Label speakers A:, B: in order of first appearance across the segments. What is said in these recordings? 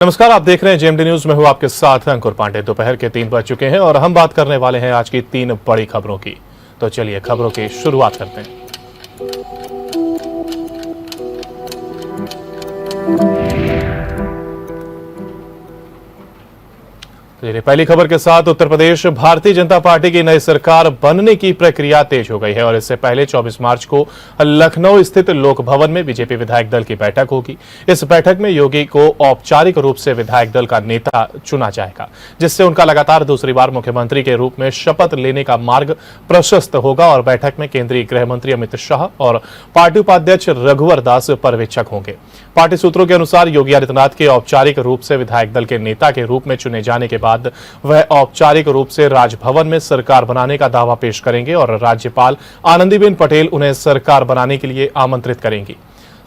A: नमस्कार, आप देख रहे हैं जेएमडी न्यूज में हूं आपके साथ अंकुर पांडे। दोपहर के 3 बज चुके हैं और हम बात करने वाले हैं आज की 3 बड़ी खबरों की। तो चलिए खबरों की शुरुआत करते हैं। पहली खबर के साथ उत्तर प्रदेश भारतीय जनता पार्टी की नई सरकार बनने की प्रक्रिया तेज हो गई है और इससे पहले 24 मार्च को लखनऊ स्थित लोक भवन में बीजेपी विधायक दल की बैठक होगी। इस बैठक में योगी को औपचारिक रूप से विधायक दल का नेता चुना जाएगा, जिससे उनका लगातार दूसरी बार मुख्यमंत्री के रूप में शपथ लेने का मार्ग प्रशस्त होगा। और बैठक में केंद्रीय गृह मंत्री अमित शाह और पार्टी उपाध्यक्ष रघुवर दास पर्यवेक्षक होंगे। पार्टी सूत्रों के अनुसार योगी आदित्यनाथ के औपचारिक रूप से विधायक दल के नेता के रूप में चुने जाने के बाद वह औपचारिक रूप से राजभवन में सरकार बनाने का दावा पेश करेंगे और राज्यपाल आनंदीबेन पटेल उन्हें सरकार बनाने के लिए आमंत्रित करेंगी।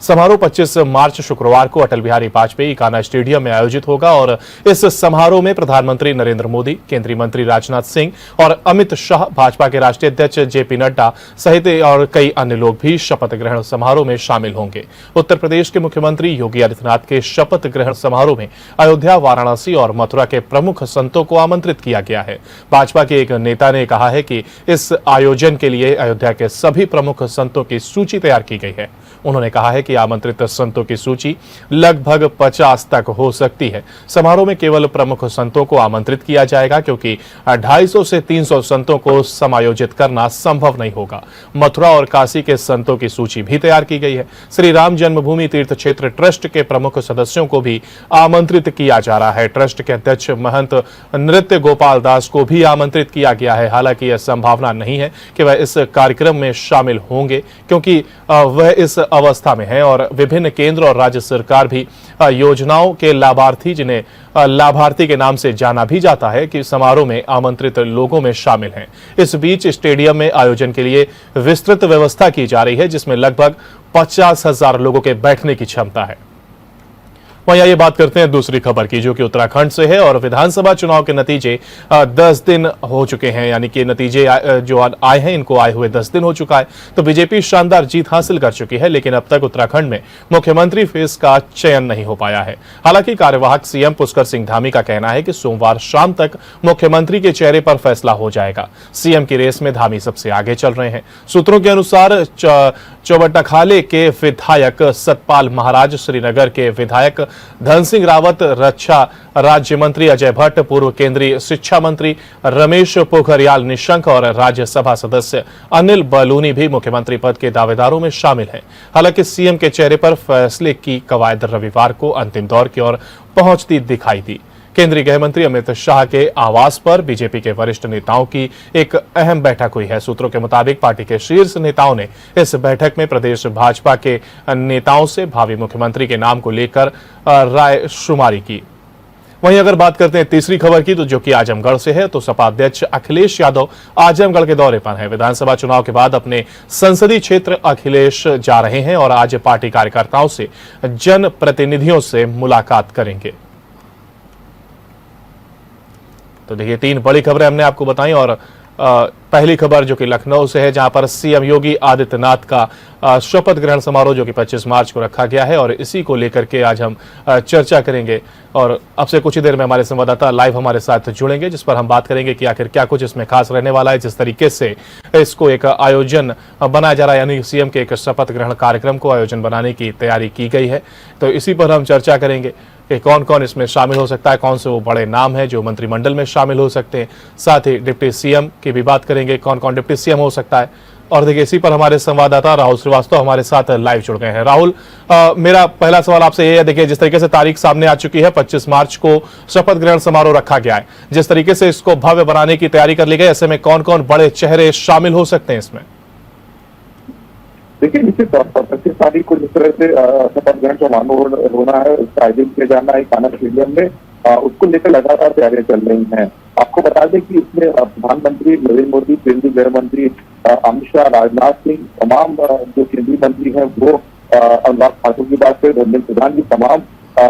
A: समारोह 25 मार्च शुक्रवार को अटल बिहारी वाजपेयी इकाना स्टेडियम में आयोजित होगा और इस समारोह में प्रधानमंत्री नरेंद्र मोदी, केंद्रीय मंत्री राजनाथ सिंह और अमित शाह, भाजपा के राष्ट्रीय अध्यक्ष जेपी नड्डा सहित और कई अन्य लोग भी शपथ ग्रहण समारोह में शामिल होंगे। उत्तर प्रदेश के मुख्यमंत्री योगी आदित्यनाथ के शपथ ग्रहण समारोह में अयोध्या, वाराणसी और मथुरा के प्रमुख संतों को आमंत्रित किया गया है। भाजपा के एक नेता ने कहा है कि इस आयोजन के लिए अयोध्या के सभी प्रमुख संतों की सूची तैयार की गई है। उन्होंने कहा है कि आमंत्रित संतों की सूची लगभग 50 तक हो सकती है। समारोह में केवल प्रमुख संतों को आमंत्रित किया जाएगा, क्योंकि 250 से 300 संतों को समायोजित करना संभव नहीं होगा। मथुरा और काशी के संतों की सूची भी तैयार की गई है। श्री राम जन्मभूमि तीर्थ क्षेत्र ट्रस्ट के प्रमुख सदस्यों को भी आमंत्रित किया जा रहा है। ट्रस्ट के अध्यक्ष महंत नृत्य गोपाल दास को भी आमंत्रित किया गया है। हालांकि यह संभावना नहीं है कि वह इस कार्यक्रम में शामिल होंगे, क्योंकि वह इस अवस्था में है और विभिन्न केंद्र और राज्य सरकार भी योजनाओं के लाभार्थी, जिन्हें लाभार्थी के नाम से जाना भी जाता है, कि समारोह में आमंत्रित लोगों में शामिल हैं। इस बीच स्टेडियम में आयोजन के लिए विस्तृत व्यवस्था की जा रही है, जिसमें लगभग 50,000 लोगों के बैठने की क्षमता है। वहीं आइए बात करते हैं दूसरी खबर की, जो कि उत्तराखंड से है। और विधानसभा चुनाव के नतीजे 10 दिन हो चुके हैं, यानी कि नतीजे जो आए हैं, इनको आए हुए 10 दिन हो चुका है। तो बीजेपी शानदार जीत हासिल कर चुकी है, लेकिन अब तक उत्तराखंड में मुख्यमंत्री फेस का चयन नहीं हो पाया है। हालांकि कार्यवाहक सीएम पुष्कर सिंह धामी का कहना है कि सोमवार शाम तक मुख्यमंत्री के चेहरे पर फैसला हो जाएगा। सीएम की रेस में धामी सबसे आगे चल रहे हैं। सूत्रों के अनुसार चौबट्टाखाले के विधायक सतपाल महाराज, श्रीनगर के विधायक धन सिंह रावत, रक्षा राज्य मंत्री अजय भट्ट, पूर्व केंद्रीय शिक्षा मंत्री रमेश पोखरियाल निशंक और राज्यसभा सदस्य अनिल बलूनी भी मुख्यमंत्री पद के दावेदारों में शामिल हैं। हालांकि सीएम के चेहरे पर फैसले की कवायद रविवार को अंतिम दौर की ओर पहुंचती दिखाई दी। केंद्रीय गृह मंत्री अमित शाह के आवास पर बीजेपी के वरिष्ठ नेताओं की एक अहम बैठक हुई है। सूत्रों के मुताबिक पार्टी के शीर्ष नेताओं ने इस बैठक में प्रदेश भाजपा के नेताओं से भावी मुख्यमंत्री के नाम को लेकर राय शुमारी की। वहीं अगर बात करते हैं तीसरी खबर की, तो जो कि आजमगढ़ से है, तो सपा अध्यक्ष अखिलेश यादव आजमगढ़ के दौरे पर हैं। विधानसभा चुनाव के बाद अपने संसदीय क्षेत्र अखिलेश जा रहे हैं और आज पार्टी कार्यकर्ताओं से, जनप्रतिनिधियों से मुलाकात करेंगे। तो देखिए, 3 बड़ी खबरें हमने आपको बताई और पहली खबर जो कि लखनऊ से है, जहां पर सीएम योगी आदित्यनाथ का शपथ ग्रहण समारोह जो कि 25 मार्च को रखा गया है और इसी को लेकर के आज हम चर्चा करेंगे। और अब से कुछ ही देर में हमारे संवाददाता लाइव हमारे साथ जुड़ेंगे, जिस पर हम बात करेंगे कि आखिर क्या कुछ इसमें खास रहने वाला है, जिस तरीके से इसको एक आयोजन बनाया जा रहा है, यानी सीएम के एक शपथ ग्रहण कार्यक्रम को आयोजन बनाने की तैयारी की गई है। तो इसी पर हम चर्चा करेंगे कि कौन कौन इसमें शामिल हो सकता है, कौन से वो बड़े नाम हैं जो मंत्रिमंडल में शामिल हो सकते हैं। साथ ही डिप्टी सीएम की भी बात करेंगे, कौन कौन डिप्टी सीएम हो सकता है। और देखिए, इसी पर हमारे संवाददाता राहुल श्रीवास्तव हमारे साथ लाइव जुड़ गए हैं। राहुल, मेरा पहला सवाल आपसे ये है, देखिए जिस तरीके से तारीख सामने आ चुकी है, 25 मार्च को शपथ ग्रहण समारोह रखा गया है, जिस तरीके से इसको भव्य बनाने की तैयारी कर ली गई, ऐसे में कौन कौन बड़े चेहरे शामिल हो सकते हैं इसमें?
B: देखिए, निश्चित तौर पर 25 तारीख को जिस तरह से शपथ ग्रहण समारोह होना है, उसका आयोजन किया जाना है इकाना स्टेडियम में, उसको लेकर लगातार तैयारियां चल रही हैं। आपको बता दें कि इसमें प्रधानमंत्री नरेंद्र मोदी, केंद्रीय गृह मंत्री अमित शाह, राजनाथ सिंह, तमाम जो केंद्रीय मंत्री हैं वो, अनुराग ठाकुर की बात करें, धर्मेंद्र प्रधान की, तमाम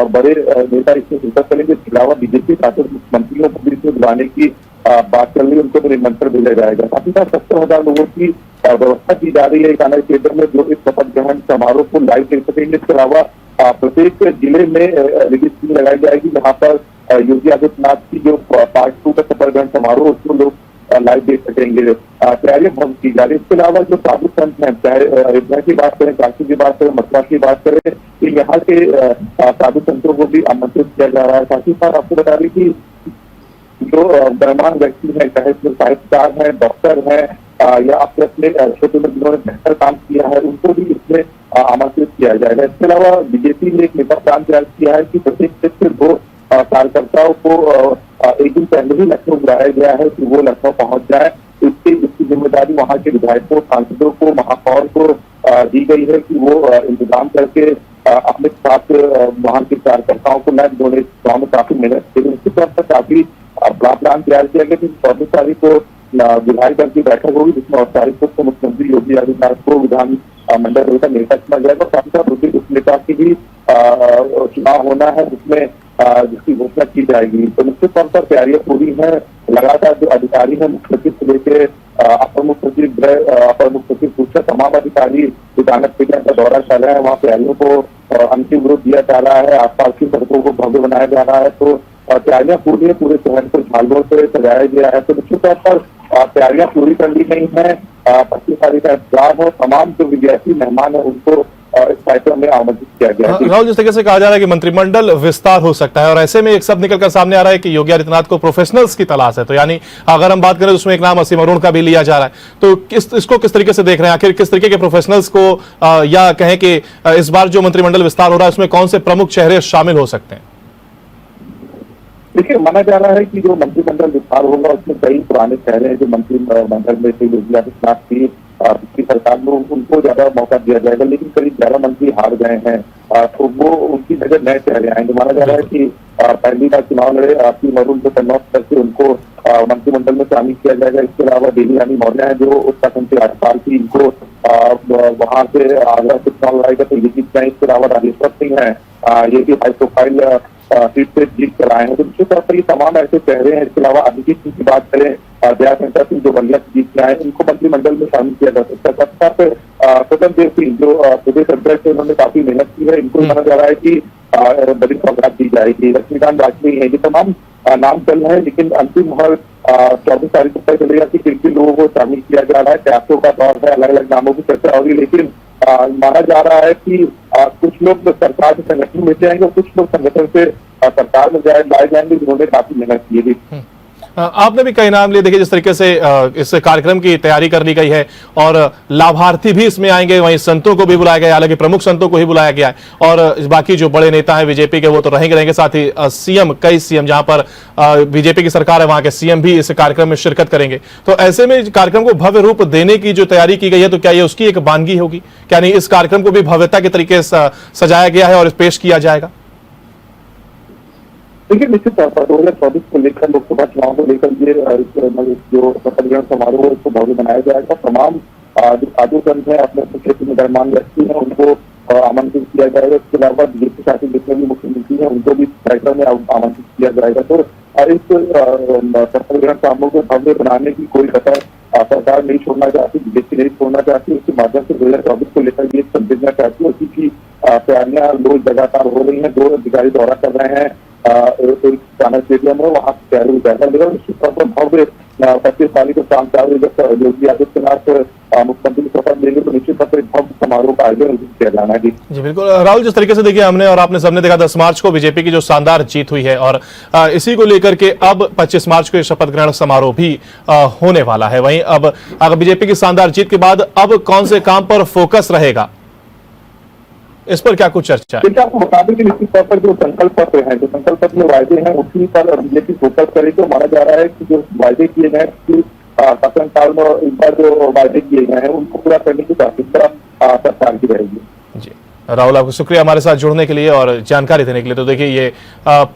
B: बड़े नेता इसमें शिरकत करेंगे। इसके अलावा बीजेपी शासित मंत्रियों को भी इसमें बुलाने की बात चल रही है, उनको भी निमंत्रण भेजा जाएगा। साथ ही साथ 70,000 लोगों की व्यवस्था की जा रही है इकाना थिएटर में, जो इस शपथ ग्रहण समारोह को लाइव देख सकेंगे। इसके अलावा प्रत्येक जिले में रजिस्ट्री लगाई जाएगी, जहाँ पर योगी आदित्यनाथ की जो पार्ट 2 का शपथ ग्रहण समारोह उसको लोग लाइव देख सकेंगे। तैयारियां बहुत की जा रही है। इसके अलावा जो साधु संत हैं, चाहे अयोध्या की बात करें, काशी की बात करें, मथुरा की बात करें, तो यहाँ के साधु संतों को भी आमंत्रित किया जा रहा है। साथ ही साथ आपको बता दें कि जो गणमान्य व्यक्ति हैं, चाहे साहित्यकार हैं, डॉक्टर हैं या फिर अपने क्षेत्र में जिन्होंने बेहतर काम किया है, उनको भी इसमें आमंत्रित किया जाएगा। इसके अलावा बीजेपी ने एक नेता प्लान तैयार किया है कि प्रत्येक क्षेत्र 2 कार्यकर्ताओं को एक दिन पहले ही लखनऊ बुलाया गया है कि वो लखनऊ पहुंच जाए। इसकी जिम्मेदारी वहां के विधायकों, सांसदों को, महापौर को दी गई है कि वो इंतजाम करके अपने साथ वहां के कार्यकर्ताओं को न जोड़े। गाँव में काफी मेहनत की, उसके तौर पर काफी बड़ा प्लान तैयार किया गया। 24 तारीख को विधायक दल की बैठक होगी, जिसमें 8 तारीख को मुख्यमंत्री योगी आदित्यनाथ को विधान मंडल का नेता चुना जाएगा। साथ ही साथ दूसरी उपनेता की भी चुनाव होना है, जिसकी घोषणा की जाएगी। तो निश्चित तौर पर तैयारियां पूरी हैं। लगातार जो अधिकारी हैं, मुख्य सचिव से लेकर अपर मुख्य सचिव गृह, अपर मुख्य सचिव सूचना, तमाम अधिकारी विधानक स्टेडियम का दौरा कर रहे हैं। वहाँ तैयारियों को अंतिम रूप दिया जा रहा है। आसपास की सड़कों को भव्य बनाया जा रहा है। तो तैयारियां पूरी है। पूरे शहर को झालरों से सजाया गया है। तो निश्चित तौर पर तैयारियां पूरी कर ली गई हैं। 25 तारीख का इंतजार है। तमाम जो विद्यार्थी मेहमान है उनको इस कार्यक्रम में आमंत्रित किया गया है।
A: राहुल, जिस तरीके से कहा जा रहा है कि मंत्रिमंडल विस्तार हो सकता है, और ऐसे में एक शब्द निकलकर सामने आ रहा है कि योगी आदित्यनाथ को प्रोफेशनल्स की तलाश है। तो यानी अगर हम बात करें तो उसमें एक नाम असीम अरुण का भी लिया जा रहा है। तो इसको किस तरीके से देख रहे हैं? आखिर किस तरीके के प्रोफेशनल्स को या कहें कि इस बार जो मंत्रिमंडल विस्तार हो रहा है उसमें कौन से प्रमुख चेहरे शामिल हो सकते हैं?
B: देखिए, माना जा रहा है कि जो मंत्रिमंडल विस्तार होगा उसमें कई पुराने चेहरे हैं जो मंत्रिमंडल में से योगी आदित्यनाथ की पिछली सरकार में उनको ज्यादा मौका दिया जाएगा, लेकिन करीब 11 मंत्री हार गए हैं। तो वो उनकी जगह नए चेहरे आएंगे। माना जा रहा है कि पहली बार चुनाव लड़े असीम अरुण को कन्नौज करके उनको मंत्रिमंडल में शामिल किया जाएगा। इसके अलावा देवी रानी मौर्य है जो उत्तराखंड के राज्यपाल थी, इनको वहां से आगरा से चुनाव लड़ाएगा तो ये जीत जाए। इसके अलावा राजेश्वर सिंह है, ये भी हाई प्रोफाइल सीट से जीत कर आए हैं। तो निश्चित तौर पर ये तमाम ऐसे चेहरे हैं। इसके अलावा अभिजीत सिंह की बात करें, दयाशंकर सिंह जो बलिया से जीत के आए, इनको मंत्रिमंडल में शामिल किया जा सकता है। स्वतंत्र देव सिंह जो प्रदेश अध्यक्ष है, उन्होंने काफी मेहनत की है, इनको माना जा रहा है कि बड़ी सौगात दी जाएगी। लक्ष्मीकांत वाजपेयी है, ये तमाम नाम चल रहे हैं, लेकिन अंतिम मोहर 24 तारीख को पता चलेगा कि किन किन लोगों को शामिल किया जा रहा है। प्रयासों का दौर है, अलग अलग नामों की चर्चा होगी, लेकिन माना जा रहा है कि कुछ लोग सरकार के संगठन में जाएंगे और कुछ लोग संगठन से सरकार में लाए जाएंगे, जिन्होंने काफी मेहनत की है।
A: आपने भी कई नाम लिए। देखिए, जिस तरीके से इस कार्यक्रम की तैयारी कर ली गई है और लाभार्थी भी इसमें आएंगे, वहीं संतों को भी बुलाया गया है, हालांकि प्रमुख संतों को ही बुलाया गया है, और बाकी जो बड़े नेता हैं बीजेपी के वो तो रहेंगे। साथ ही कई सीएम, जहां पर बीजेपी की सरकार है वहां के सीएम भी इस कार्यक्रम में शिरकत करेंगे। तो ऐसे में कार्यक्रम को भव्य रूप देने की जो तैयारी की गई है, तो क्या ये उसकी एक वानगी होगी? क्या नहीं इस कार्यक्रम को भी भव्यता के तरीके से सजाया गया है और पेश किया जाएगा?
B: देखिए, निश्चित तौर पर 2024 को लेकर, लोकसभा चुनाव को लेकर ये जो शपथ ग्रहण समारोह है उसको भव्य बनाया जाएगा। तमाम जो साधु संत है, अपने अपने क्षेत्र में गणमान्य व्यक्ति है, उनको आमंत्रित किया जाएगा। इसके अलावा बीजेपी शासित जितने भी मुख्यमंत्री है उनको भी कार्यक्रम में आमंत्रित किया जाएगा। तो इस शपथ ग्रहण समारोह को भव्य बनाने की कोई कसर सरकार नहीं छोड़ना चाहती, बीजेपी नहीं छोड़ना चाहती। उसके माध्यम से 2024 को लेकर ये संदेशना चाहती है कि तैयारियां रोज लगातार हो रही है। 2 अधिकारी दौरा कर रहे हैं स्टेडियम है, वहाँ तैयारी जाएगा। लेकिन निश्चित तौर पर भव्य 25 तारीख को शाम 4 बजे जब योगी आदित्यनाथ मुख्यमंत्री शपथ लेंगे तो निश्चित तौर पर भव्य समारोह का आयोजन किया जाना है। जी
A: बिल्कुल राहुल, जिस तरीके से देखिए हमने और आपने सबने देखा 10 मार्च को बीजेपी की जो शानदार जीत हुई है, और इसी को लेकर के अब 25 मार्च को शपथ ग्रहण समारोह भी होने वाला है। वहीं अब अगर बीजेपी की शानदार जीत के बाद अब कौन से काम पर फोकस रहेगा, इस पर क्या कुछ चर्चा है?
B: देखिए, आपको बता दें कि निश्चित तौर पर जो संकल्प पत्र है, जो संकल्प पत्र में वायदे हैं, उसी पर बीजेपी फोकस करे। तो माना जा रहा है कि जो वायदे किए गए हैं, शासन काल में इन पर जो वायदे किए गए हैं उनको पूरा करने की प्राथमिकता सरकार की रहेगी।
A: जी राहुल, आपको शुक्रिया हमारे साथ जुड़ने के लिए और जानकारी देने के लिए। तो देखिए, ये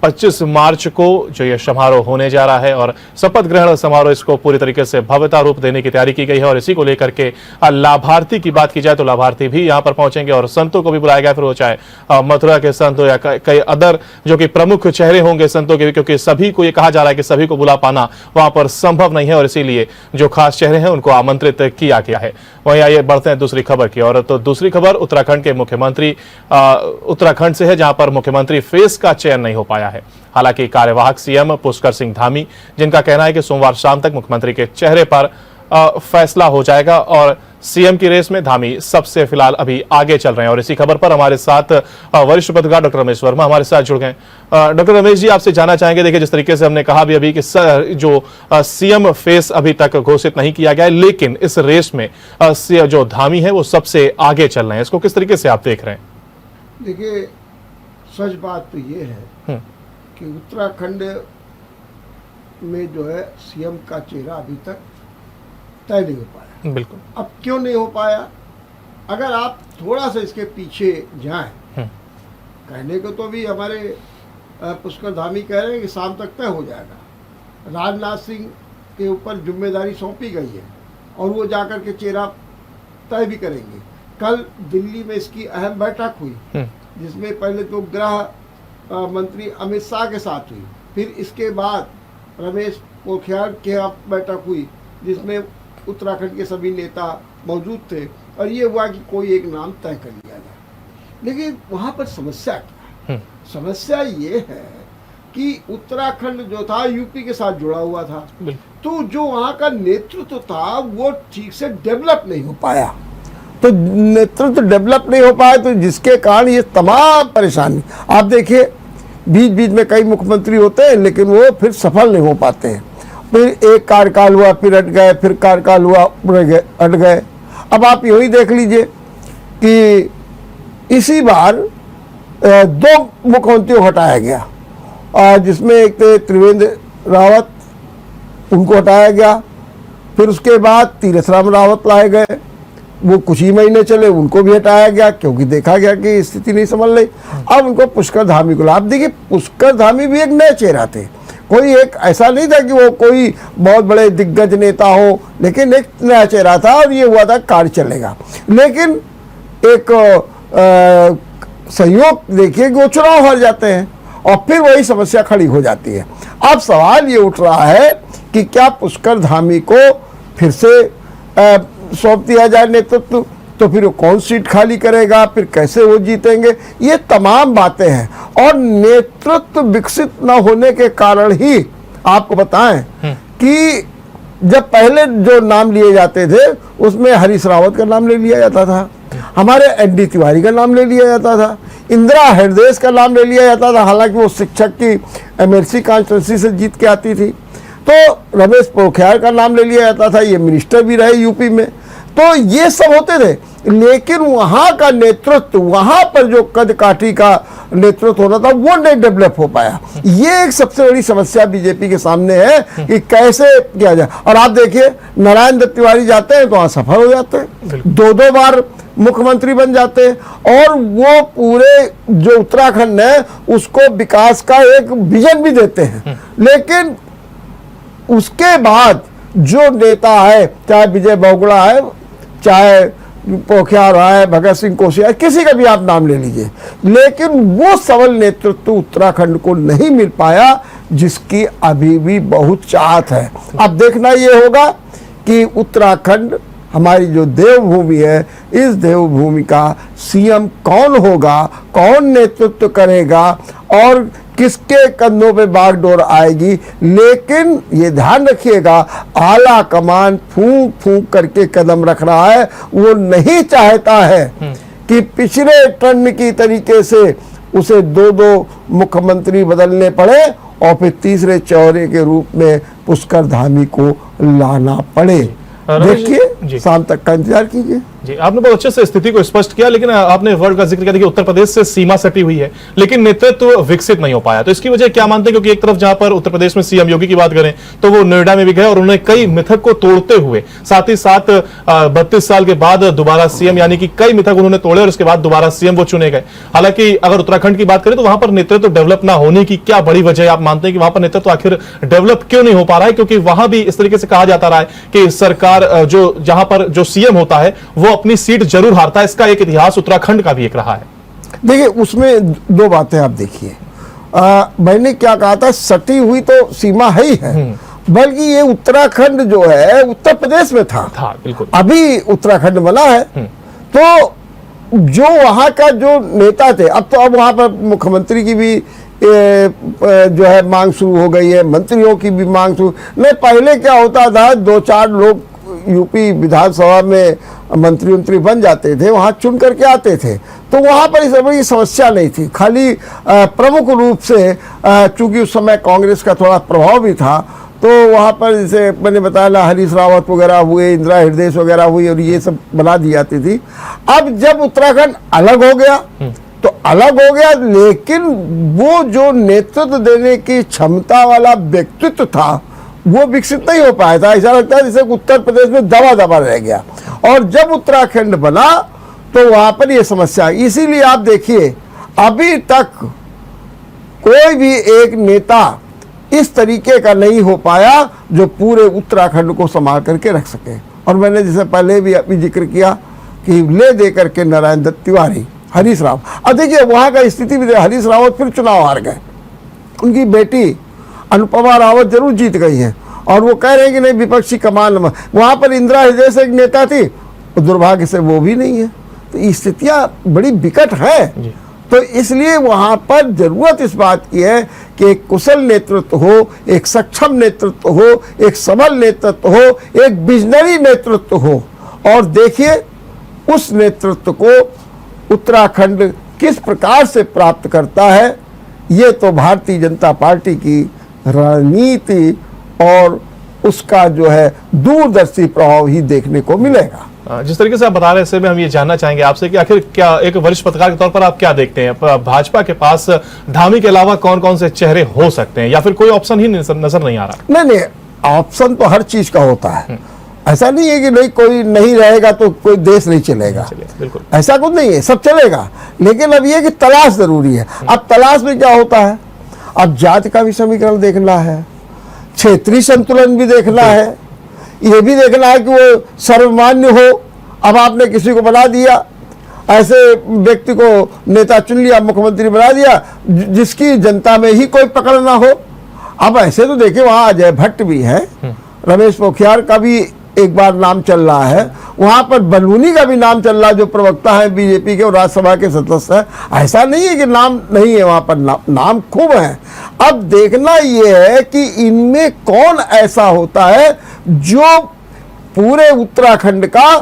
A: 25 मार्च को जो ये समारोह होने जा रहा है और शपथ ग्रहण समारोह, इसको पूरी तरीके से भव्यता रूप देने की तैयारी की गई है। और इसी को लेकर के लाभार्थी की बात की जाए तो लाभार्थी भी यहाँ पर पहुंचेंगे और संतों को भी बुलाया गया, फिर वो चाहे मथुरा के संत हो या कई अदर जो कि प्रमुख चेहरे होंगे संतों के भी, क्योंकि सभी को ये कहा जा रहा है कि सभी को बुला पाना वहां पर संभव नहीं है, और इसीलिए जो खास चेहरे हैं उनको आमंत्रित किया गया है। वहीं आइए बढ़ते हैं दूसरी खबर की ओर। तो दूसरी खबर उत्तराखंड के मुख्यमंत्री उत्तराखंड से है, जहां पर मुख्यमंत्री फेस का चयन नहीं हो पाया है। हालांकि कार्यवाहक सीएम पुष्कर सिंह धामी, जिनका कहना है कि सोमवार शाम तक मुख्यमंत्री के चेहरे पर फैसला हो जाएगा और सीएम की रेस में धामी सबसे फिलहाल अभी आगे चल रहे हैं। और इसी खबर पर हमारे साथ वरिष्ठ पत्रकार डॉक्टर रमेश वर्मा हमारे साथ जुड़ गए। डॉक्टर रमेश जी, आपसे जानना चाहेंगे, देखिए जिस तरीके से हमने कहा भी अभी कि जो सीएम फेस अभी तक घोषित नहीं किया गया है, लेकिन इस रेस में जो धामी है वो सबसे आगे चल रहे हैं, इसको किस तरीके से आप देख रहे हैं?
C: देखिए, सच बात तो ये है कि उत्तराखंड में जो है सीएम का चेहरा अभी तक तय नहीं हो पाया।
A: बिल्कुल।
C: अब क्यों नहीं हो पाया? अगर आप थोड़ा सा इसके पीछे जाएं, कहने को तो भी हमारे पुष्कर धामी कह रहे हैं कि शाम तक तय हो जाएगा। राजनाथ सिंह के ऊपर जिम्मेदारी सौंपी गई है और वो जाकर के चेहरा तय भी करेंगे। कल दिल्ली में इसकी अहम बैठक हुई, जिसमें पहले तो गृह मंत्री अमित शाह के साथ हुई, फिर इसके बाद रमेश पोखरियाल के बैठक हुई, जिसमें उत्तराखंड के सभी नेता मौजूद थे और ये हुआ कि कोई एक नाम तय कर लिया जाए। लेकिन वहाँ पर समस्या क्या है? समस्या ये है कि उत्तराखंड जो था यूपी के साथ जुड़ा हुआ था, तो जो वहाँ का नेतृत्व था वो ठीक से डेवलप नहीं हो पाया। तो नेतृत्व डेवलप नहीं हो पाया, तो जिसके कारण ये तमाम परेशानी। आप देखिए, बीच बीच में कई मुख्यमंत्री होते हैं लेकिन वो फिर सफल नहीं हो पाते हैं। फिर एक कार्यकाल हुआ, फिर हट गए, फिर कार्यकाल हुआ, हट गए। अब आप यही देख लीजिए कि इसी बार 2 मुख्यमंत्रियों को हटाया गया, जिसमें एक थे त्रिवेंद्र रावत, उनको हटाया गया। फिर उसके बाद तीरथ राम रावत लाए गए, वो कुछ ही महीने चले, उनको भी हटाया गया क्योंकि देखा गया कि स्थिति नहीं संभल रही। अब उनको पुष्कर धामी को, आप देखिए पुष्कर धामी भी एक नए चेहरा थे, कोई एक ऐसा नहीं था कि वो कोई बहुत बड़े दिग्गज नेता हो, लेकिन एक नया चेहरा था और ये हुआ था कार्य चलेगा। लेकिन एक संयोग देखिए कि वो चुनाव हार जाते हैं और फिर वही समस्या खड़ी हो जाती है। अब सवाल ये उठ रहा है कि क्या पुष्कर धामी को फिर से सौंप दिया जाए नेतृत्व, तो फिर वो कौन सीट खाली करेगा, फिर कैसे वो जीतेंगे, ये तमाम बातें हैं। और नेतृत्व विकसित न होने के कारण ही आपको बताएं कि जब पहले जो नाम लिए जाते थे उसमें हरीश रावत का नाम ले लिया जाता था, हमारे एनडी तिवारी का नाम ले लिया जाता था, इंदिरा हृदयेश का नाम ले लिया जाता था, हालांकि वो शिक्षक की एमएलसी कॉन्स्टिट्यूंसी से जीत के आती थी। तो रमेश पोखरियाल का नाम ले लिया जाता था, ये मिनिस्टर भी रहे यूपी में। तो ये सब होते थे, लेकिन वहाँ का नेतृत्व, वहाँ पर जो कद काठी का नेतृत्व होना था वो नहीं डेवलप हो पाया। ये एक सबसे बड़ी समस्या बीजेपी के सामने है कि कैसे किया जाए। और आप देखिए, नारायण दत्त तिवारी जाते हैं तो वहाँ सफल हो जाते हैं, 2-2 बार मुख्यमंत्री बन जाते हैं और वो पूरे जो उत्तराखंड है उसको विकास का एक विजन भी देते हैं। लेकिन उसके बाद जो नेता है, चाहे विजय बहुगुणा है, चाहे पोखरियाल है, भगत सिंह कोश्यारी, किसी का भी आप नाम ले लीजिए, लेकिन वो सबल नेतृत्व उत्तराखंड को नहीं मिल पाया जिसकी अभी भी बहुत चाहत है। अब देखना ये होगा कि उत्तराखंड हमारी जो देवभूमि है, इस देवभूमि का सीएम कौन होगा, कौन नेतृत्व करेगा और किसके कंधों पे बागडोर आएगी। लेकिन ये ध्यान रखिएगा, आला कमान फूंक फूंक करके कदम रख रहा है, वो नहीं चाहता है कि पिछले टर्न की तरीके से उसे 2-2 मुख्यमंत्री बदलने पड़े और फिर तीसरे चौरे के रूप में पुष्कर धामी को लाना पड़े। देखिए, शाम तक का इंतजार कीजिए।
A: जी, आपने बहुत अच्छे से स्थिति को स्पष्ट किया, लेकिन आपने वर्ड का जिक्र किया कि उत्तर प्रदेश से सीमा सटी हुई है लेकिन नेतृत्व विकसित नहीं हो पाया। तो इसकी वजह क्या मानते हैं? क्योंकि एक तरफ जहां पर उत्तर प्रदेश में सीएम योगी की बात करें तो वो नोएडा में भी गए और उन्होंने कई मिथक को तोड़ते हुए, साथ ही साथ 32 साल के बाद दोबारा सीएम, यानी कि कई मिथक उन्होंने तोड़े और उसके बाद दोबारा सीएम वो चुने गए। हालांकि अगर उत्तराखंड की बात करें तो वहां पर नेतृत्व डेवलप ना होने की क्या बड़ी वजह आप मानते हैं कि वहां पर नेतृत्व आखिर डेवलप क्यों नहीं हो पा रहा है? क्योंकि वहां भी इस तरीके से कहा जाता रहा है कि सरकार जो जहां पर जो सीएम होता है वो अपनी सीट जरूर हारता है। इसका एक इतिहास उत्तराखंड का भी एक रहा है।
C: देखिए, उसमें 2 बातें आप देखिए। मैंने क्या कहा था, सटी हुई तो सीमा है ही है, बल्कि ये उत्तराखंड जो है उत्तर प्रदेश में था,
A: बिल्कुल।
C: अभी उत्तराखंड बना है। तो जो वहाँ का जो नेता थे, अब वहाँ पर मुख्यमंत्री की भी जो है मांग शुरू हो गई है, मंत्रियों की भी मांग शुरू। नहीं, पहले क्या होता था, 2-4 लोग यूपी विधानसभा में मंत्री बन जाते थे, वहाँ चुन करके आते थे, तो वहाँ पर इस बड़ी समस्या नहीं थी। खाली प्रमुख रूप से चूंकि उस समय कांग्रेस का थोड़ा प्रभाव भी था, तो वहाँ पर जैसे मैंने बताया ना, हरीश रावत वगैरह हुए, इंदिरा हृदय वगैरह हुई, और ये सब बना दी जाती थी। अब जब उत्तराखंड अलग हो गया तो अलग हो गया, लेकिन वो जो नेतृत्व देने की क्षमता वाला व्यक्तित्व था वो विकसित नहीं हो पाया था। ऐसा लगता है जैसे उत्तर प्रदेश में दबा दबा रह गया। और जब उत्तराखंड बना तो वहां पर ये समस्या, इसीलिए आप देखिए अभी तक कोई भी एक नेता इस तरीके का नहीं हो पाया जो पूरे उत्तराखंड को संभाल करके रख सके। और मैंने जैसे पहले भी अभी जिक्र किया कि ले दे करके नारायण दत्त तिवारी, हरीश रावत, अब देखिए वहां का स्थिति भी, हरीश रावत फिर चुनाव हार गए, उनकी बेटी अनुपमा रावत जरूर जीत गई है, और वो कह रहे हैं कि नहीं विपक्षी कमान। वहां पर इंदिरा हृदय से एक नेता थी, दुर्भाग्य से वो भी नहीं है। तो स्थितियां बड़ी विकट हैं। तो इसलिए वहां पर जरूरत इस बात की है कि एक कुशल नेतृत्व हो, एक सक्षम नेतृत्व हो, एक सबल नेतृत्व हो, एक विजनरी नेतृत्व हो। और देखिए उस नेतृत्व को उत्तराखंड किस प्रकार से प्राप्त करता है, ये तो भारतीय जनता पार्टी की रणनीति और उसका जो है दूरदर्शी प्रभाव ही देखने को मिलेगा।
A: जिस तरीके से आप बता रहे हैं, इससे में हम ये जानना चाहेंगे आपसे कि आखिर क्या एक वरिष्ठ पत्रकार के तौर पर आप क्या देखते हैं, भाजपा के पास धामी के अलावा कौन कौन से चेहरे हो सकते हैं, या फिर कोई ऑप्शन ही नजर नहीं आ रहा?
C: नहीं, ऑप्शन तो हर चीज का होता है। ऐसा नहीं है कि नहीं कोई नहीं रहेगा तो कोई देश नहीं चलेगा,
A: बिल्कुल
C: ऐसा कुछ नहीं है, सब चलेगा। लेकिन अब ये कि तलाश जरूरी है। अब तलाश में क्या होता है, अब जाति का भी समीकरण देखना है, क्षेत्रीय संतुलन भी देखना है, ये भी देखना है कि वो सर्वमान्य हो। अब आपने किसी को बना दिया, ऐसे व्यक्ति को नेता चुन लिया, मुख्यमंत्री बना दिया जिसकी जनता में ही कोई पकड़ ना हो। अब ऐसे तो देखिए वहाँ अजय भट्ट भी है, रमेश पोखरियाल का भी एक बार नाम चल रहा है, वहां पर बलूनी का भी नाम चल रहा है जो प्रवक्ता है बीजेपी के और राज्यसभा के सदस्य हैं। ऐसा नहीं है कि नाम नहीं है, वहां पर नाम खूब है। अब देखना यह है कि इनमें कौन ऐसा होता है जो पूरे उत्तराखंड का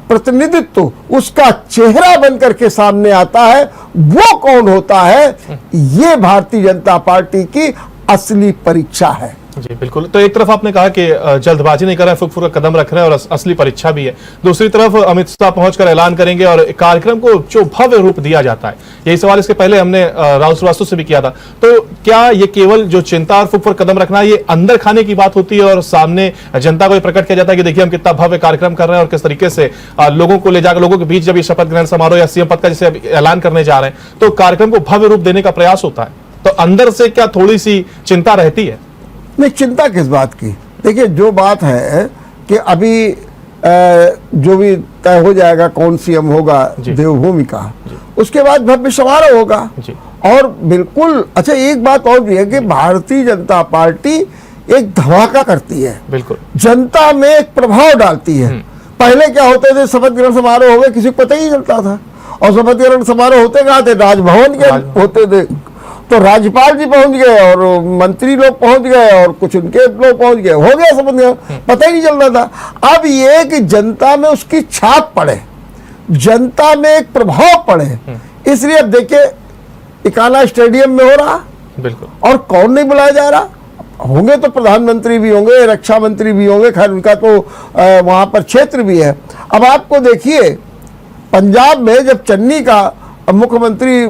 C: प्रतिनिधित्व, उसका चेहरा बनकर के सामने आता है, वो कौन होता है, ये भारतीय जनता पार्टी की असली परीक्षा है।
A: जी बिल्कुल। तो एक तरफ आपने कहा कि जल्दबाजी नहीं कर रहे हैं, फुक-फुक का कदम रख रहे हैं और असली परीक्षा भी है। दूसरी तरफ अमित शाह पहुंचकर ऐलान करेंगे और कार्यक्रम को जो भव्य रूप दिया जाता है, यही सवाल इसके पहले हमने राहुल श्रीवास्तव से भी किया था। तो क्या ये केवल जो चिंता और फुक-फुक कदम रखना, ये अंदर खाने की बात होती है और सामने जनता को प्रकट किया जाता है कि देखिए हम कितना भव्य कार्यक्रम कर रहे हैं और किस तरीके से लोगों को ले जाकर लोगों के बीच जब ये शपथ ग्रहण समारोह या सीएम पद का जैसे ऐलान करने जा रहे हैं, तो कार्यक्रम को भव्य रूप देने का प्रयास होता है, तो अंदर से क्या थोड़ी सी चिंता रहती है?
C: नहीं, चिंता किस बात की? देखिए जो बात है कि अभी जो भी तय हो जाएगा कौन सीएम होगा देवभूमि का, उसके बाद भव्य समारोह होगा। और बिल्कुल अच्छा, एक बात और भी है कि भारतीय जनता पार्टी एक धमाका करती है, बिल्कुल जनता में एक प्रभाव डालती है। पहले क्या होते थे, शपथ ग्रहण समारोह हो गए किसी को पता ही नहीं चलता था, और शपथ ग्रहण समारोह होते कहाँ थे, राजभवन के होते थे। तो राज्यपाल जी पहुंच गए और मंत्री लोग पहुंच गए और कुछ उनके लोग पहुंच गए, हो गया समझ गया, पता ही नहीं चल रहा था। अब ये कि जनता में उसकी छाप पड़े, जनता में एक प्रभाव पड़े, इसलिए अब देखिए इकाना स्टेडियम में हो रहा, बिल्कुल, और कौन नहीं बुलाया जा रहा। होंगे तो प्रधानमंत्री भी होंगे, रक्षा मंत्री भी होंगे, खैर उनका तो वहां पर क्षेत्र भी है। अब आपको देखिए पंजाब में जब चन्नी का मुख्यमंत्री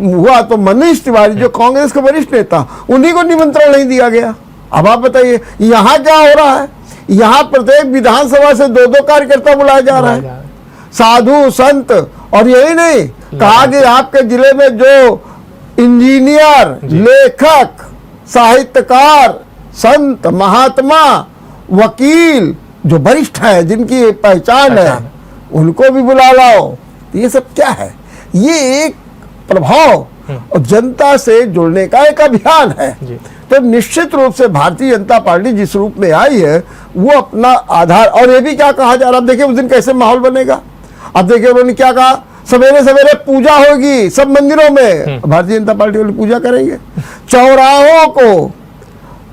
C: हुआ तो मनीष तिवारी जो कांग्रेस के वरिष्ठ नेता, उन्हीं को निमंत्रण नहीं दिया गया। अब आप बताइए यहाँ क्या हो रहा है, यहाँ प्रत्येक विधानसभा से 2-2 कार्यकर्ता बुलाया जा रहा है, साधु संत। और यही नहीं कहा कि आपके जिले में जो इंजीनियर, लेखक, साहित्यकार, संत, महात्मा, वकील जो वरिष्ठ है, जिनकी पहचान है, उनको भी बुला लाओ। ये सब क्या है, ये एक प्रभाव और जनता से जुड़ने का एक अभियान है। तो निश्चित रूप से भारतीय जनता पार्टी जिस रूप में आई है वो अपना आधार, और ये भी क्या कहा जा रहा है, अब देखिए उस दिन कैसे माहौल बनेगा। अब देखिए उन्होंने क्या कहा, सवेरे सवेरे पूजा होगी सब मंदिरों में, भारतीय जनता पार्टी वाले पूजा करेंगे, चौराहों को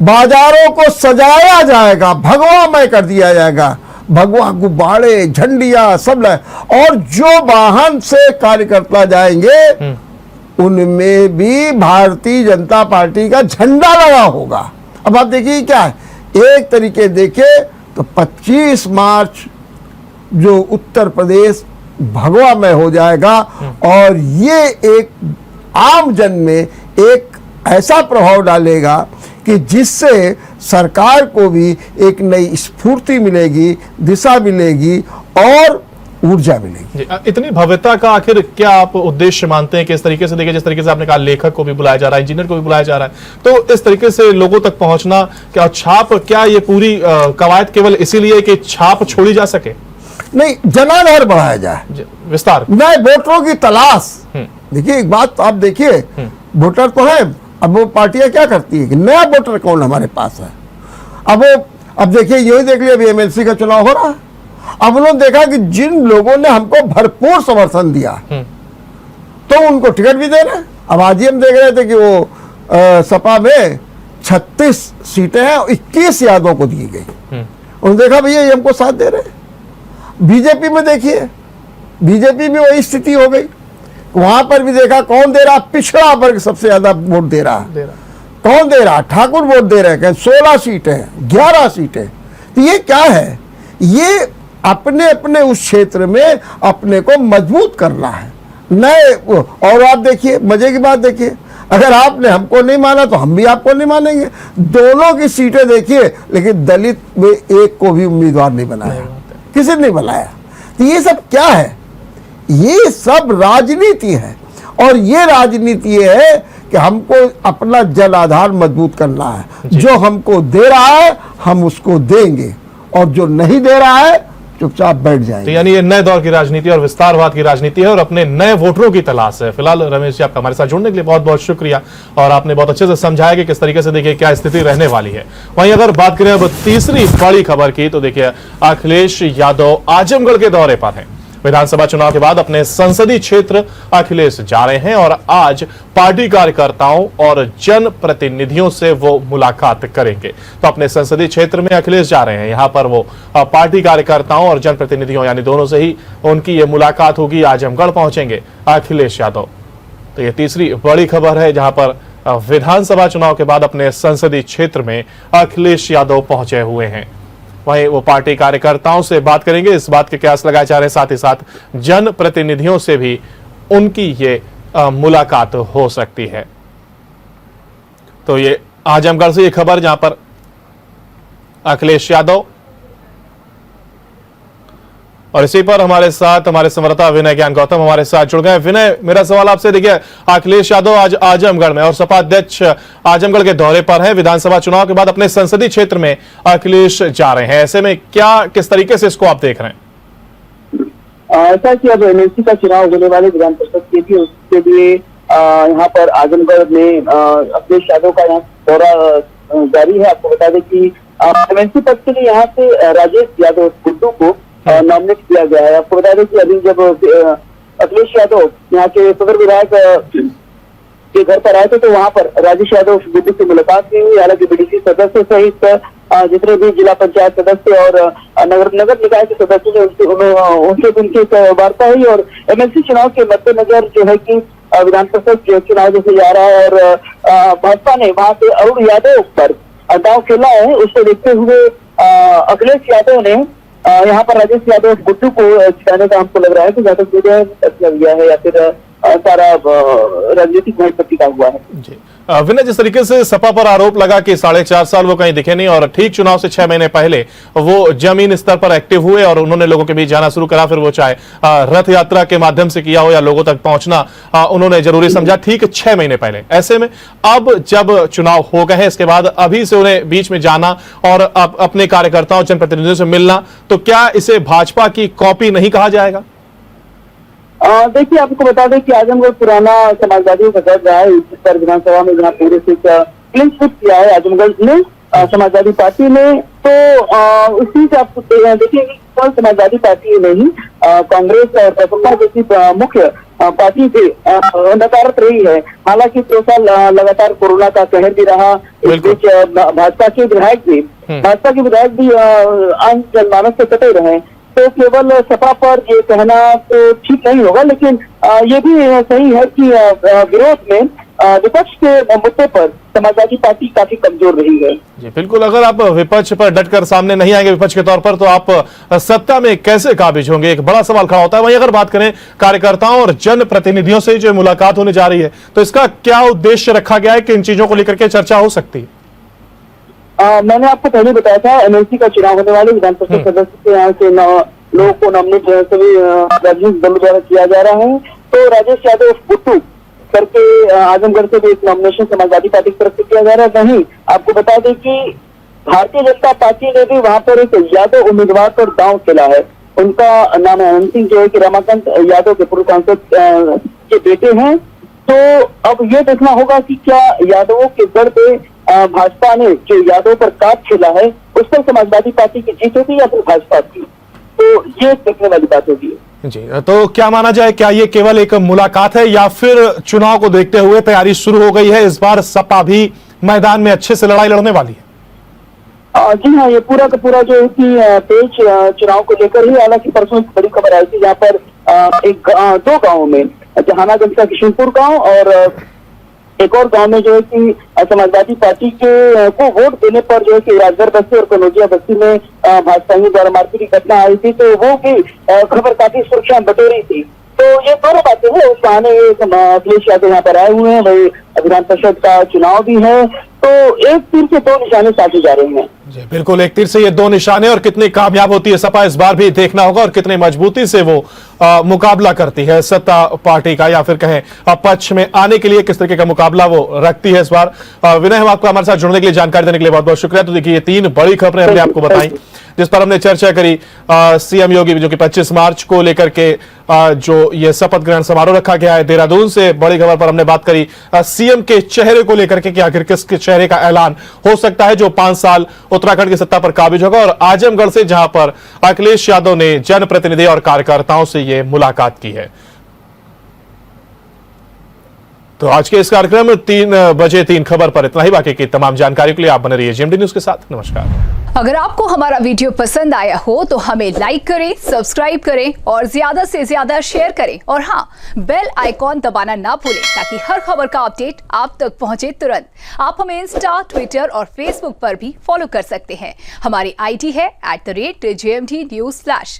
C: बाजारों को सजाया जाएगा, भगवामय कर दिया जाएगा, भगवा गुब्बारे झंडियां सब और जो वाहन से कार्यकर्ता जाएंगे उनमें भी भारतीय जनता पार्टी का झंडा लगा होगा। अब आप देखिए क्या है, एक तरीके देखे तो 25 मार्च जो उत्तर प्रदेश भगवामय हो जाएगा और ये एक आम जन में एक ऐसा प्रभाव डालेगा कि जिससे सरकार को भी एक नई स्फूर्ति मिलेगी, दिशा मिलेगी और ऊर्जा मिलेगी।
A: इतनी भव्यता का आखिर क्या आप उद्देश्य मानते हैं कि इस तरीके से देखिए, जिस तरीके से आपने कहा लेखक को भी बुलाया जा रहा है, इंजीनियर को भी बुलाया जा रहा है, तो इस तरीके से लोगों तक पहुंचना क्या छाप, क्या ये पूरी कवायद केवल इसीलिए कि छाप छोड़ी जा सके?
C: नहीं, जनाधार बढ़ाया जाए,
A: विस्तार,
C: नए वोटरों की तलाश। देखिए एक बात आप देखिए, वोटर तो है, अब वो पार्टियां क्या करती है कि नया वोटर कौन हमारे पास है। अब देखिए यही देख लिया, अभी एमएलसी का चुनाव हो रहा है, अब उन्होंने देखा कि जिन लोगों ने हमको भरपूर समर्थन दिया तो उनको टिकट भी दे रहे हैं। अब आज ही हम देख रहे थे कि वो सपा में 36 सीटें हैं, 21 यादव को दी गई। उन्होंने देखा भैया ये हमको साथ दे रहे हैं। बीजेपी में देखिए, बीजेपी में वही स्थिति हो गई, वहां पर भी देखा कौन दे रहा, पिछड़ा वर्ग सबसे ज्यादा वोट दे रहा है। कौन दे रहा, ठाकुर वोट दे रहे हैं, 16 सीटें 11 सीटें। तो ये क्या है, ये अपने अपने उस क्षेत्र में अपने को मजबूत करना है नए। और आप देखिए मजे की बात देखिए, अगर आपने हमको नहीं माना तो हम भी आपको नहीं मानेंगे। दोनों की सीटें देखिए, लेकिन दलित में एक को भी उम्मीदवार नहीं बनाया, किसी ने नहीं बनाया। तो ये सब क्या है, ये सब राजनीति है। और ये राजनीति है कि हमको अपना जन आधार मजबूत करना है। जो हमको दे रहा है हम उसको देंगे, और जो नहीं दे रहा है चुपचाप बैठ जाएंगे।
A: तो यानी ये नए दौर की राजनीति और विस्तारवाद की राजनीति है और अपने नए वोटरों की तलाश है। फिलहाल रमेश जी, आपका हमारे साथ जुड़ने के लिए बहुत बहुत शुक्रिया, और आपने बहुत अच्छे से समझाया कि किस तरीके से देखिए क्या स्थिति रहने वाली है। वहीं अगर बात करें अब तीसरी बड़ी खबर की, तो देखिए अखिलेश यादव आजमगढ़ के दौरे पर हैं। विधानसभा चुनाव के बाद अपने संसदीय क्षेत्र अखिलेश जा रहे हैं और आज पार्टी कार्यकर्ताओं और जन प्रतिनिधियों से वो मुलाकात करेंगे। तो अपने संसदीय क्षेत्र में अखिलेश जा रहे हैं, यहां पर वो पार्टी कार्यकर्ताओं और जन प्रतिनिधियों यानी दोनों से ही उनकी ये मुलाकात होगी। आजमगढ़ पहुंचेंगे अखिलेश यादव। तो ये तीसरी बड़ी खबर है जहां पर विधानसभा चुनाव के बाद अपने संसदीय क्षेत्र में अखिलेश यादव पहुंचे हुए हैं। वहीं वो पार्टी कार्यकर्ताओं से बात करेंगे, इस बात के कयास लगाए जा रहे हैं, साथ ही साथ जन प्रतिनिधियों से भी उनकी ये मुलाकात हो सकती है। तो ये आजमगढ़ से ये खबर जहां पर अखिलेश यादव, और इसी पर हमारे साथ हमारे संवाददाता विनय ज्ञान गौतम हमारे साथ जुड़ गए। विनय, मेरा सवाल आपसे, देखिए अखिलेश यादव आज आजमगढ़ में और सपा अध्यक्ष आजमगढ़ के दौरे पर हैं। विधानसभा चुनाव के बाद अपने संसदीय क्षेत्र में अखिलेश जा रहे हैं, ऐसे में क्या किस तरीके से इसको आप देख रहे हैं?
D: ऐसा कि अब एमएलसी का चुनाव होने वाले विधान परिषद के भी, उसके लिए यहाँ पर आजमगढ़ में अखिलेश यादव का यहाँ दौरा जारी है। आपको बता दें कि एमएलसी पद के लिए यहाँ से राजेश यादव गुड्डू को नॉमिनेट किया गया है। आपको बता दें कि अभी जब अखिलेश यादव यहाँ के सदर विधायक के घर पर आए थे तो वहाँ पर राजेश यादव गुड्डू से मुलाकात नहीं हुई। हालांकि बीडीसी सदस्य सहित जितने भी जिला पंचायत सदस्य और नगर निकाय के सदस्य ने उनसे वार्ता हुई। और एमएलसी चुनाव के मद्देनजर जो है कि विधान परिषद चुनाव जैसे जा रहा है और भाजपा ने वहाँ से अरुण यादव पर दांव खेला है, उसको देखते हुए अखिलेश यादव ने यहाँ पर राजेश यादव गुड्डू को जिताने का हमको लग रहा है कि ज्यादा फैसला लिया है या फिर सारा राजनीतिक महत्व का हुआ है।
A: जी विनय, जिस तरीके से सपा पर आरोप लगा कि 4.5 साल वो कहीं दिखे नहीं और ठीक चुनाव से 6 महीने पहले वो जमीन स्तर पर एक्टिव हुए और उन्होंने लोगों के बीच जाना शुरू करा, फिर वो चाहे रथ यात्रा के माध्यम से किया हो या लोगों तक पहुंचना उन्होंने जरूरी समझा, ठीक 6 महीने पहले। ऐसे में अब जब चुनाव हो गए हैं, इसके बाद अभी से उन्हें बीच में जाना और अपने कार्यकर्ताओं जनप्रतिनिधियों से मिलना, तो क्या इसे भाजपा की कॉपी नहीं कहा जाएगा?
D: देखिए आपको बता दें कि आजमगढ़ पुराना समाजवादियों का गढ़ रहा है। इस पर विधानसभा में जहाँ पूरे से क्लीन स्वीप किया है आजमगढ़ में समाजवादी पार्टी ने। तो उसी से आप देखिए कि केवल समाजवादी पार्टी नहीं, कांग्रेस और बसपा जैसी मुख्य पार्टी भी नकारत रही है। हालांकि 2 साल लगातार कोरोना का कहर भी रहा। इस बीच भाजपा के विधायक भी आम जनमानस से कटे रहे। तो केवल सपा पर ये कहना तो ठीक नहीं होगा, लेकिन ये भी सही है कि विरोध में विपक्ष के मुद्दे पर समाजवादी पार्टी काफी कमजोर रही है।
A: जी बिल्कुल, अगर आप विपक्ष पर डटकर सामने नहीं आएंगे विपक्ष के तौर पर, तो आप सत्ता में कैसे काबिज होंगे, एक बड़ा सवाल खड़ा होता है। वहीं अगर बात करें कार्यकर्ताओं और जनप्रतिनिधियों से जो मुलाकात होने जा रही है, तो इसका क्या उद्देश्य रखा गया है, किन चीजों को लेकर के चर्चा हो सकती है?
D: मैंने आपको पहले बताया था एमएलसी का चुनाव होने वाले विधान परिषद सदस्य के यहाँ से लोगों को नॉमिनेट सभी राजनीतिक दलों द्वारा किया जा रहा है। तो राजेश यादव बुट्टू करके आजमगढ़ से भी एक नॉमिनेशन समाजवादी पार्टी की तरफ से किया जा रहा है। वहीं आपको बता दें कि भारतीय जनता पार्टी ने भी वहां पर एक यादव उम्मीदवार पर दांव खेला है। उनका नाम है अनंत सिंह, जो है कि रमाकांत यादव के पूर्व सांसद के बेटे हैं। तो अब ये देखना होगा कि क्या यादवों के गढ़ पे भाजपा ने जो यादव पर काट खेला है उस पर समाजवादी पार्टी की जीत होगी या फिर भाजपा की, तो ये देखने वाली बात होगी।
A: जी, तो क्या माना जाए, क्या ये केवल एक मुलाकात है या फिर चुनाव को देखते हुए तैयारी शुरू हो गई है? इस बार सपा भी मैदान में अच्छे से लड़ाई लड़ने वाली है।
D: जी हाँ, ये पूरा का पूरा जो है कि पेच चुनाव को लेकर ही। हालांकि परसों बड़ी खबर आई थी जहाँ पर 2 गाँव में, जहानागंज का किशनपुर गांव और एक और गांव में जो है कि समाजवादी पार्टी के को वोट देने पर जो है कि राजगढ़ बस्ती और कनौजिया बस्ती में भाजपाइयों द्वारा मारपीट की घटना आई थी। तो वो भी खबर काफी सुर्खियां बटोरी थी। तो ये दोनों बातें हैं। उस बहाने अखिलेश यादव यहाँ पर आए हुए हैं, वही विधान परिषद का चुनाव भी है। तो एक तीर से 2 निशाने साधे जा रहे हैं।
A: जी बिल्कुल, एक तीर से ये 2 निशाने, और कितनी कामयाब होती है सपा इस बार भी देखना होगा, और कितनी मजबूती से वो मुकाबला करती है सत्ता पार्टी का, या फिर कहें पक्ष में आने के लिए किस तरीके का मुकाबला वो रखती है इस बार। विनय, हम आपको हमारे साथ जुड़ने के लिए, जानकारी देने के लिए बहुत बहुत शुक्रिया। तो देखिए, ये 3 बड़ी खबरें हमने आपको बताई जिस पर हमने चर्चा करी। सीएम योगी जो कि 25 मार्च को लेकर के जो ये शपथ ग्रहण समारोह रखा गया है देहरादून से, बड़ी खबर पर हमने बात करी सीएम के चेहरे को लेकर के कि आखिर किसके चेहरे का ऐलान हो सकता है जो 5 साल उत्तराखंड की सत्ता पर काबिज होगा, और आजमगढ़ से जहां पर अखिलेश यादव ने जनप्रतिनिधि और कार्यकर्ताओं से ये मुलाकात की है। तो आज के इस कार्यक्रम में 3 बजे 3 खबर पर इतना ही। बाकी की तमाम जानकारी के लिए आप बने रहिए जेएमडी न्यूज के साथ। नमस्कार।
E: अगर आपको हमारा वीडियो पसंद आया हो तो हमें लाइक करें, सब्सक्राइब करें और ज्यादा से ज्यादा शेयर करें, और हाँ, बेल आइकॉन दबाना ना भूलें ताकि हर खबर का अपडेट आप तक पहुंचे तुरंत। आप हमें इंस्टा, ट्विटर और फेसबुक पर भी फॉलो कर सकते हैं। हमारी आईडी है @JMD News Flash।